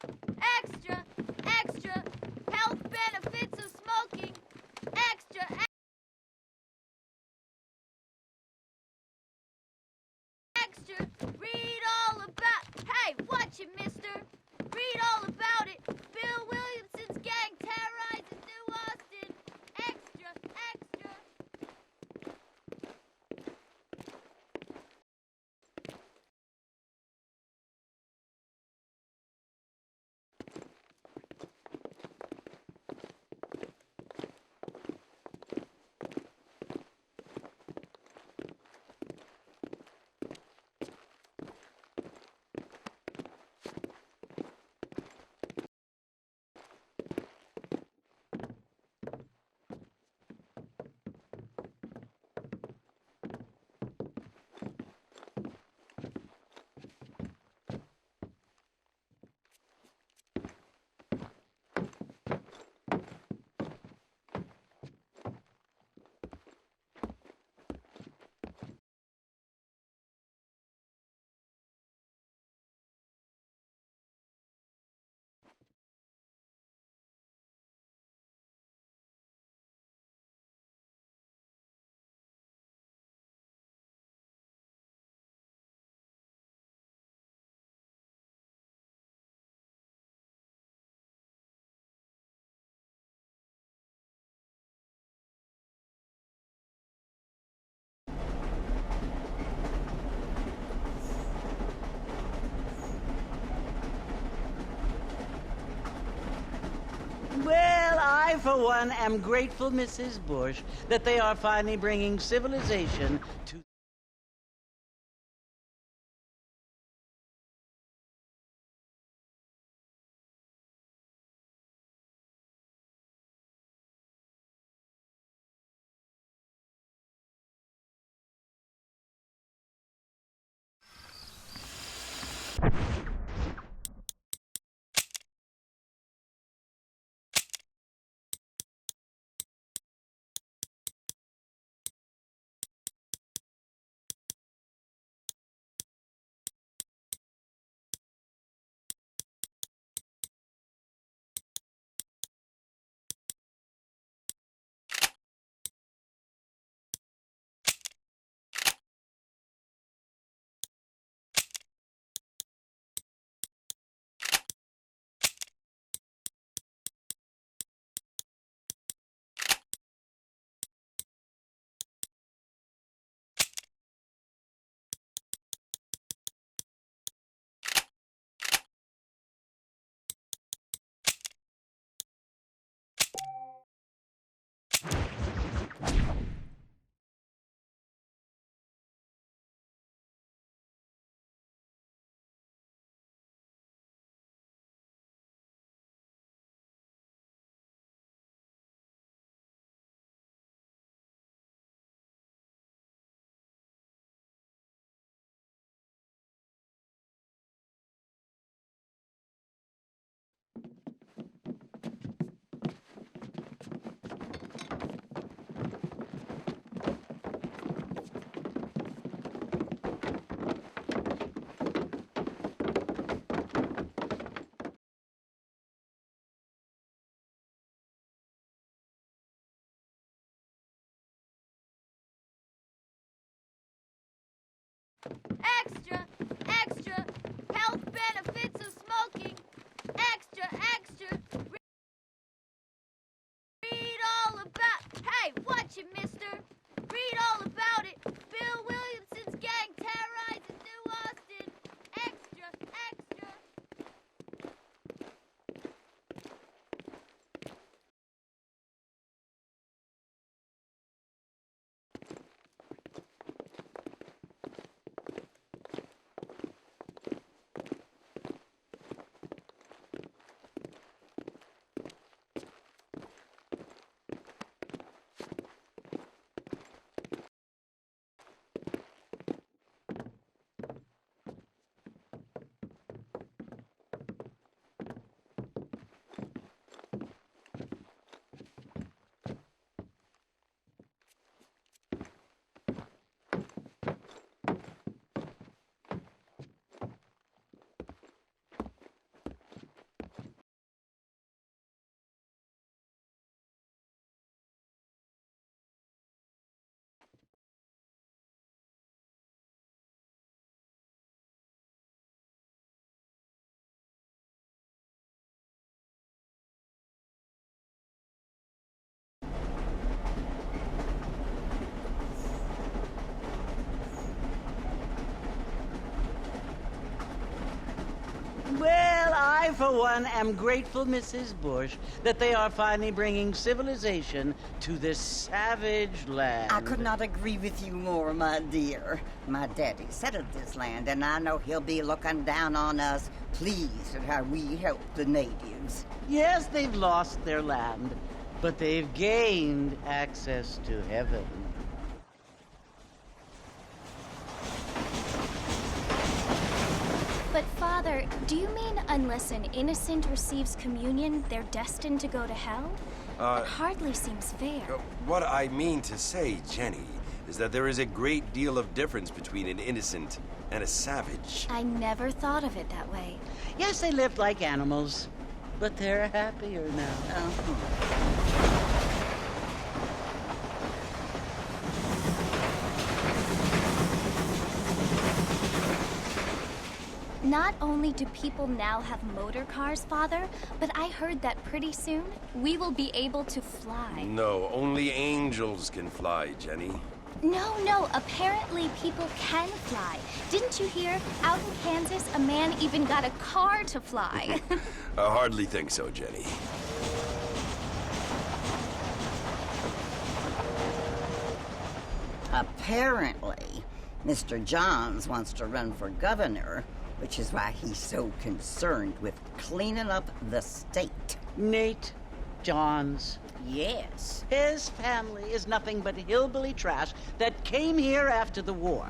Extra, extra, health benefits of smoking. Extra, extra, read all about. Hey, watch it, mister. Read all about it. Bill Williamson's gang terrorizes New Austin. Extra, extra. Well, I, for one, am grateful, Mrs. Bush, that they are finally bringing civilization to... Extra, extra, health benefits of smoking. Extra, extra, read all about. Hey, watch it, mister. Read all about it. Bill Williamson's gang terrorizes New Austin. Extra, extra. I, for one, am grateful, Mrs. Bush, that they are finally bringing civilization to this savage land. I could not agree with you more, my dear. My daddy settled this land, and I know he'll be looking down on us, pleased at how we help the natives. Yes, they've lost their land, but they've gained access to heaven. But Father, do you mean unless an innocent receives communion, they're destined to go to hell? That hardly seems fair. What I mean to say, Jenny, is that there is a great deal of difference between an innocent and a savage. I never thought of it that way. Yes, they lived like animals, but they're happier now. Not only do people now have motor cars, Father, but I heard that pretty soon we will be able to fly. No, only angels can fly, Jenny. No, apparently people can fly. Didn't you hear? Out in Kansas, a man even got a car to fly. I hardly think so, Jenny. Apparently, Mr. Johns wants to run for governor, which is why he's so concerned with cleaning up the state. Nate Johns. Yes. His family is nothing but hillbilly trash that came here after the war.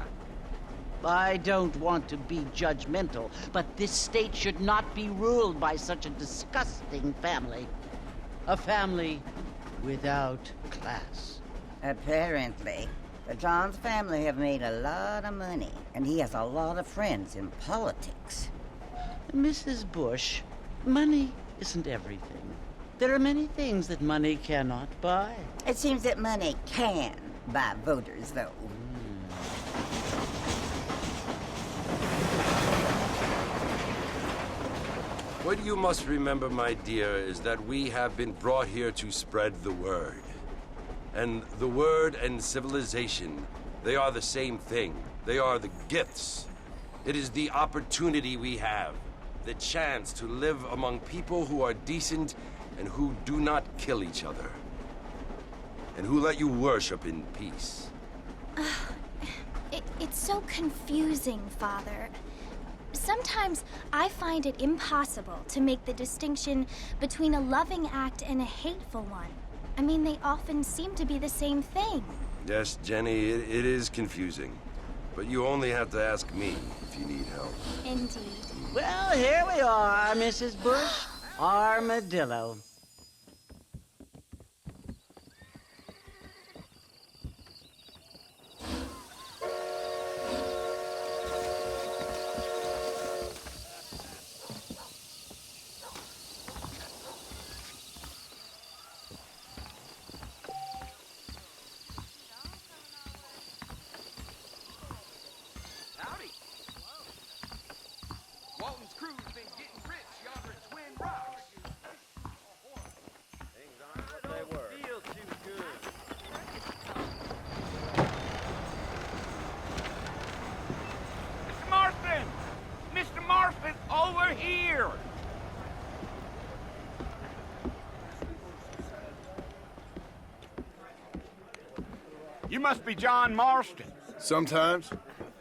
I don't want to be judgmental, but this state should not be ruled by such a disgusting family. A family without class. Apparently. The Johns family have made a lot of money, and he has a lot of friends in politics. Mrs. Bush, money isn't everything. There are many things that money cannot buy. It seems that money can buy voters, though. What you must remember, my dear, is that we have been brought here to spread the word. And the word and civilization, they are the same thing. They are the gifts. It is the opportunity we have, the chance to live among people who are decent and who do not kill each other, and who let you worship in peace. It's so confusing, Father. Sometimes I find it impossible to make the distinction between a loving act and a hateful one. I mean, they often seem to be the same thing. Yes, Jenny, it is confusing. But you only have to ask me if you need help. Indeed. Well, here we are, Mrs. Bush. Armadillo. Howdy. Walton's crew's been getting rich yonder at Twin Rocks. Things aren't what they were. Feel too good. Mr. Marston! Mr. Marston, over here! You must be John Marston. Sometimes.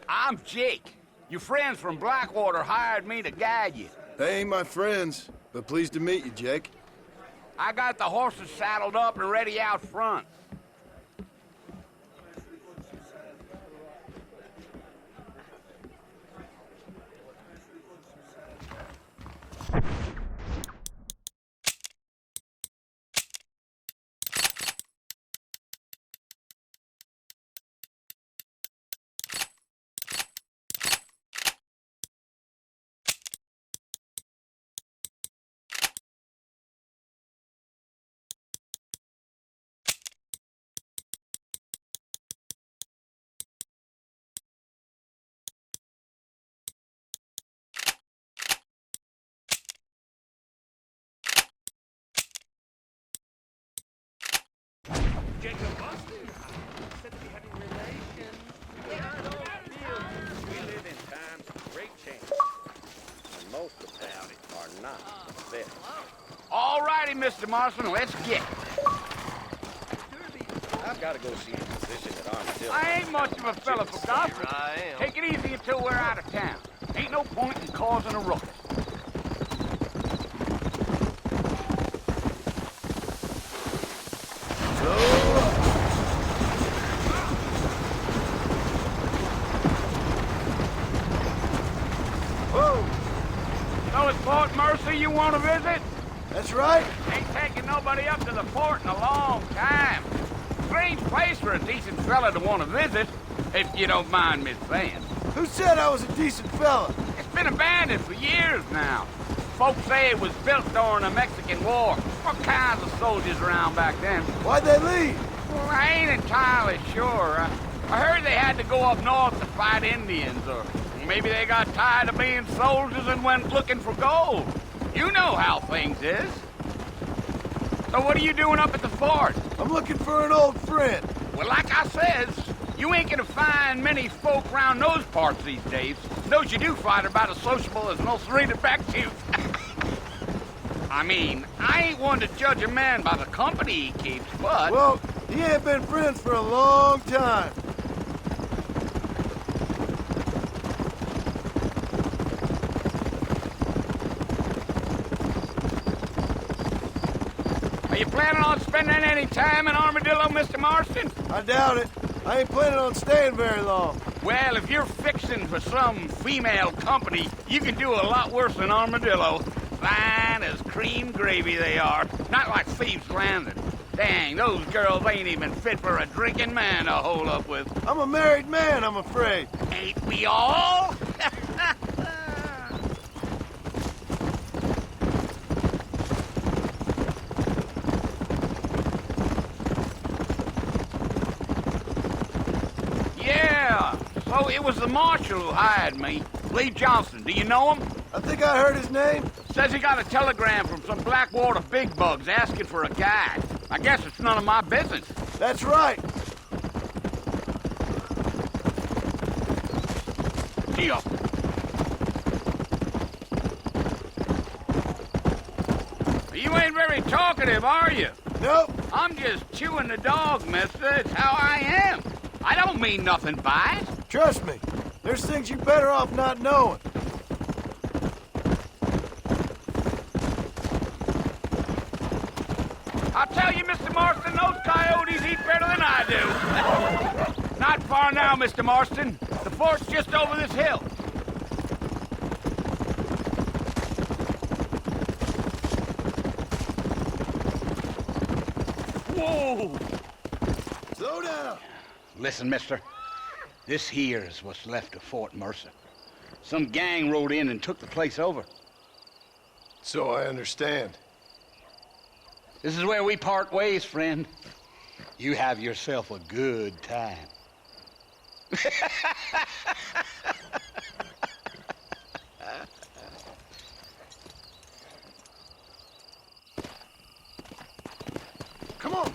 I'm Jake. Your friends from Blackwater hired me to guide you. They ain't my friends, but pleased to meet you, Jake. I got the horses saddled up and ready out front. Jacob Austin said to be having relations. Yeah, I don't feel we live in times of great change. And most about it are not the best. All righty, Mr. Marston, let's get it. I've got to go see the physician at Armadillo. I ain't much of a fella for gossip. I am. Take it easy until we're out of town. Ain't no point in causing a ruckus. So it's Fort Mercer you want to visit? That's right. Ain't taking nobody up to the fort in a long time. Strange place for a decent fella to want to visit, if you don't mind me saying. Who said I was a decent fella? It's been abandoned for years now. Folks say it was built during the Mexican War. What kinds of soldiers around back then? Why'd they leave? Well, I ain't entirely sure. I heard they had to go up north to fight Indians, or maybe they got tired of being soldiers and went looking for gold. You know how things is. So what are you doing up at the fort? I'm looking for an old friend. Well, like I says, you ain't gonna find many folk around those parts these days. Those you do find are about as sociable as no serena backtooth. I mean, I ain't one to judge a man by the company he keeps, but... Well, he ain't been friends for a long time. Are you planning on spending any time in Armadillo, Mr. Marston? I doubt it. I ain't planning on staying very long. Well, if you're fixing for some female company, you can do a lot worse than Armadillo. Fine as cream gravy they are. Not like Thieves' Landing. Dang, those girls ain't even fit for a drinking man to hold up with. I'm a married man, I'm afraid. Ain't we all? Yeah, so it was the marshal who hired me. Lee Johnson, do you know him? I think I heard his name. Says he got a telegram from some Blackwater big bugs asking for a guide. I guess it's none of my business. That's right. Deal. You ain't very talkative, are you? Nope. I'm just chewing the dog, mister. It's how I am. I don't mean nothing by it. Trust me. There's things you better off not knowing. I'll tell you, Mr. Marston, those coyotes eat better than I do. Not far now, Mr. Marston. The fort's just over this hill. Whoa! Slow down. Listen, mister. This here is what's left of Fort Mercer. Some gang rode in and took the place over. So I understand. This is where we part ways, friend. You have yourself a good time. Come on.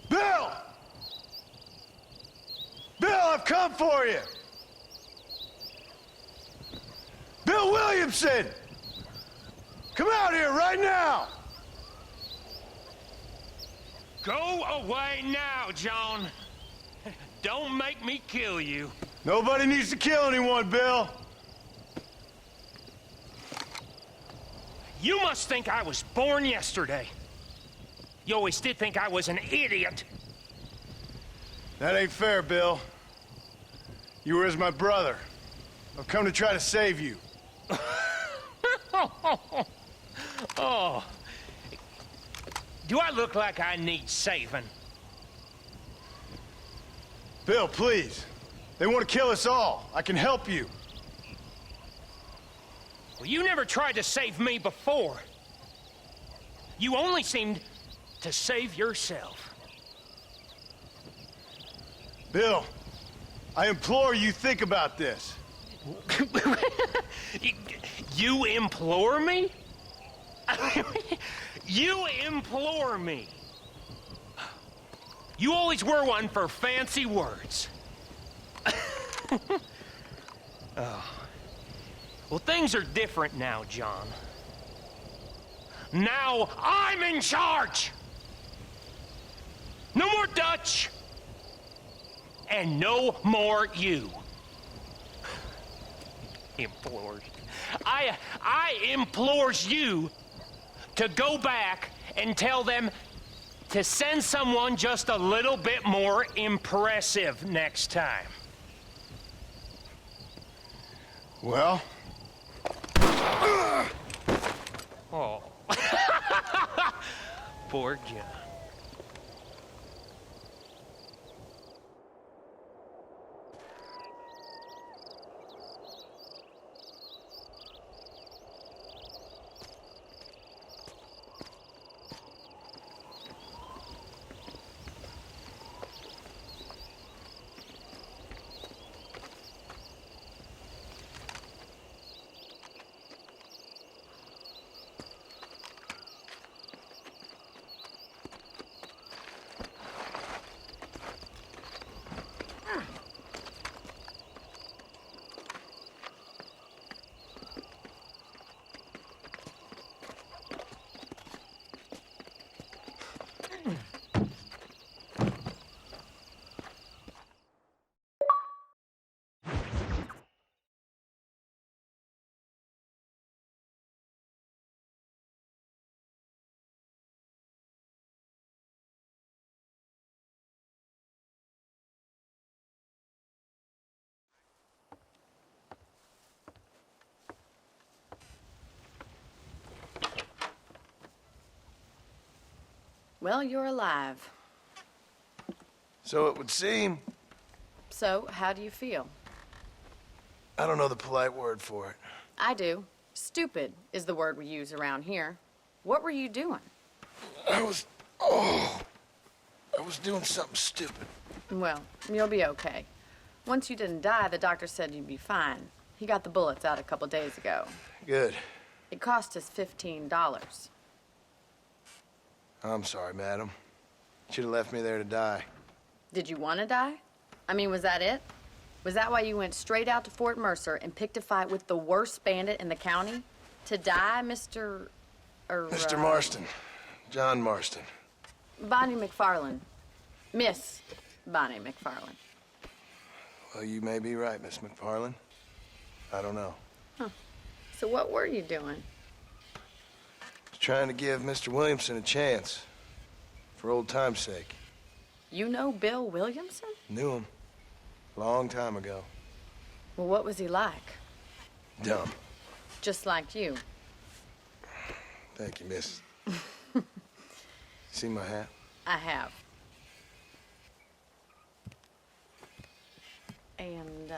Bill! Bill, I've come for you! Bill Williamson! Come out here right now! Go away now, John. Don't make me kill you. Nobody needs to kill anyone, Bill. You must think I was born yesterday. You always did think I was an idiot. That ain't fair, Bill. You were as my brother. I've come to try to save you. Oh. Do I look like I need saving? Bill, please. They want to kill us all. I can help you. Well, you never tried to save me before. You only seemed to save yourself. Bill, I implore you, think about this. You implore me? You implore me. You always were one for fancy words. Oh. Well, things are different now, John. Now I'm in charge! No more Dutch! And no more you. Implores. I implores you to go back and tell them to send someone just a little bit more impressive next time. Well? Oh. Poor John. Well, you're alive. So it would seem. So, how do you feel? I don't know the polite word for it. I do. Stupid is the word we use around here. What were you doing? I was doing something stupid. Well, you'll be okay. Once you didn't die, the doctor said you'd be fine. He got the bullets out a couple days ago. Good. It cost us $15. I'm sorry, madam. Should have left me there to die. Did you want to die? I mean, was that it? Was that why you went straight out to Fort Mercer and picked a fight with the worst bandit in the county? To die, Mr. Mr. Marston. John Marston. Bonnie McFarland. Miss Bonnie McFarland. Well, you may be right, Miss McFarland. I don't know. Huh. So what were you doing? Trying to give Mr. Williamson a chance. For old time's sake. You know Bill Williamson? Knew him. Long time ago. Well, what was he like? Dumb. Just like you. Thank you, miss. See my hat? I have. And,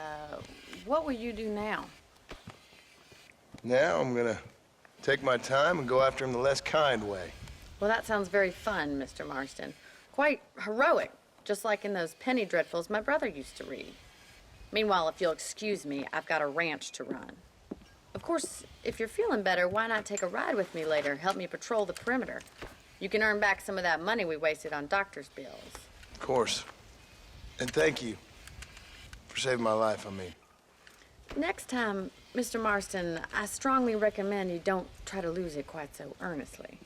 what will you do now? Now I'm gonna take my time and go after him the less kind way. Well, that sounds very fun, Mr. Marston. Quite heroic, just like in those penny dreadfuls my brother used to read. Meanwhile, if you'll excuse me, I've got a ranch to run. Of course, if you're feeling better, why not take a ride with me later? Help me patrol the perimeter. You can earn back some of that money we wasted on doctor's bills. Of course. And thank you for saving my life, I mean. Next time, Mr. Marston, I strongly recommend you don't try to lose it quite so earnestly.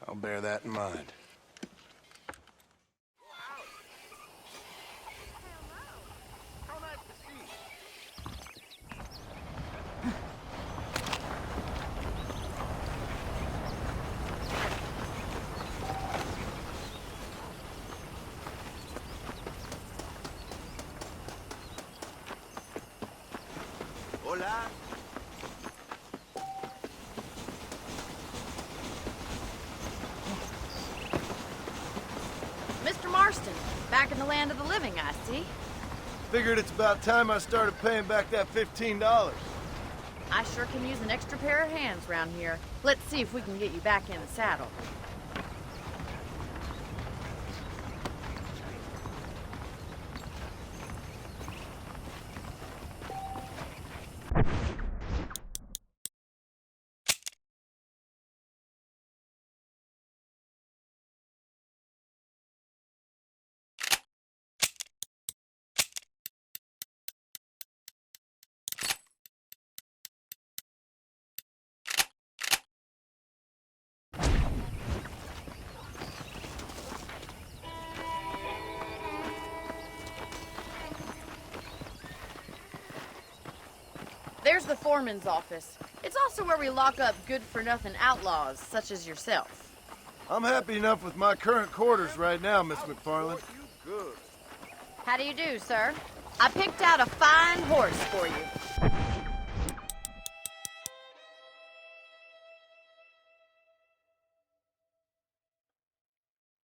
I'll bear that in mind. Hola. Mr. Marston, back in the land of the living, I see. Figured it's about time I started paying back that $15. I sure can use an extra pair of hands around here. Let's see if we can get you back in the saddle. There's the foreman's office. It's also where we lock up good-for-nothing outlaws, such as yourself. I'm happy enough with my current quarters right now, Miss McFarland. How do you do, sir? I picked out a fine horse for you.